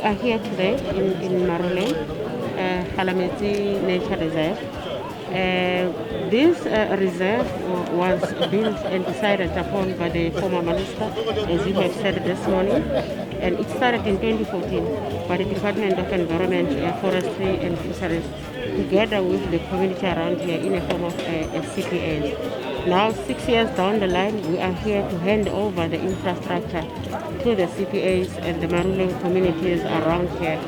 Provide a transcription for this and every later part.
are here today in Maruleng, Kalametsi Nature Reserve. This reserve was built and decided upon by the former minister, as you have said this morning, and it started in 2014 by the Department of Environment, Forestry and Fisheries, together with the community around here in a form of CPAs. Now, 6 years down the line, we are here to hand over the infrastructure to the CPAs and the Maruleng communities around here.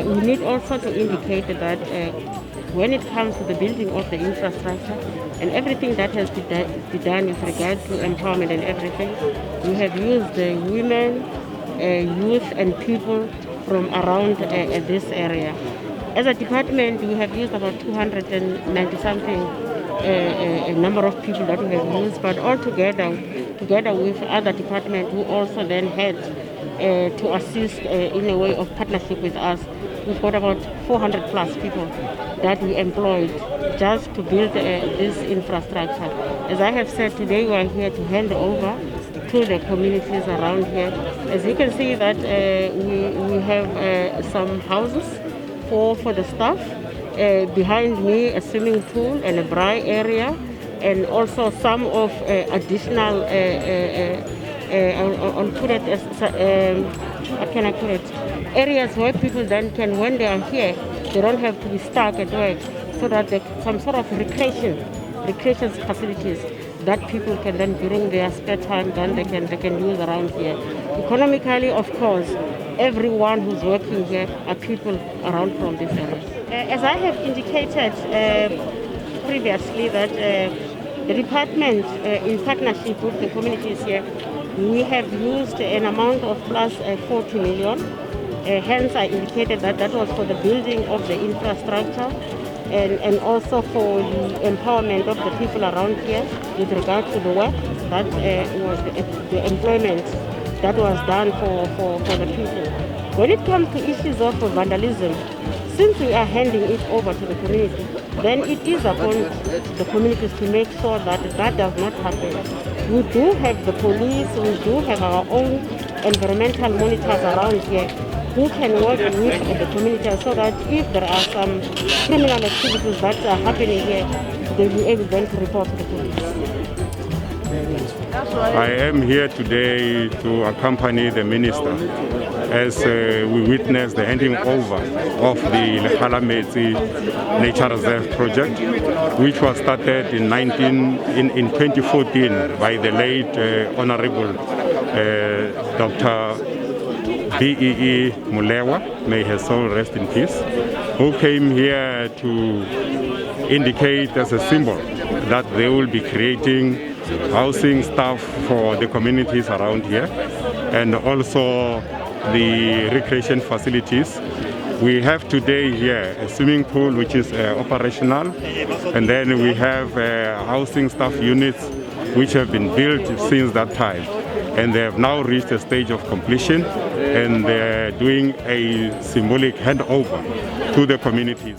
We need also to indicate that when it comes to the building of the infrastructure and everything that has to be done with regard to empowerment and everything, we have used the women, youth and people from around this area. As a department, we have used about 290 something a number of people that we have used, but all together with other departments who also then had to assist in a way of partnership with us. We've got about 400 plus people that we employed just to build this infrastructure. As I have said, today we are here to hand over to the communities around here. As you can see that we have some houses for the staff. Behind me, a swimming pool and a braai area, and also some of additional, I'll put it as, how can I put it, areas where people then can, when they are here, they don't have to be stuck at work, so that some sort of recreation facilities that people can then, during their spare time, then they can use around here. Economically, of course, everyone who's working here are people around from this area. As I have indicated previously, that the department, in partnership with the communities here, we have used an amount of plus 40 million. Hence, I indicated that that was for the building of the infrastructure and also for the empowerment of the people around here with regard to the work that was the employment that was done for the people. When it comes to issues of vandalism, since we are handing it over to the community, then it is upon the communities to make sure that that does not happen. We do have the police, we do have our own environmental monitors around here who can work with the community so that if there are some criminal activities that are happening here, they will be able then to report to the police. I am here today to accompany the minister as we witness the handing over of the Kalametsi Nature Reserve project, which was started in 2014 by the late Honorable Dr. B.E.E. Molewa, may his soul rest in peace, who came here to indicate as a symbol that they will be creating housing stuff for the communities around here and also the recreation facilities. We have today here a swimming pool which is operational, and then we have housing staff units which have been built since that time, and they have now reached a stage of completion and they're doing a symbolic handover to the communities.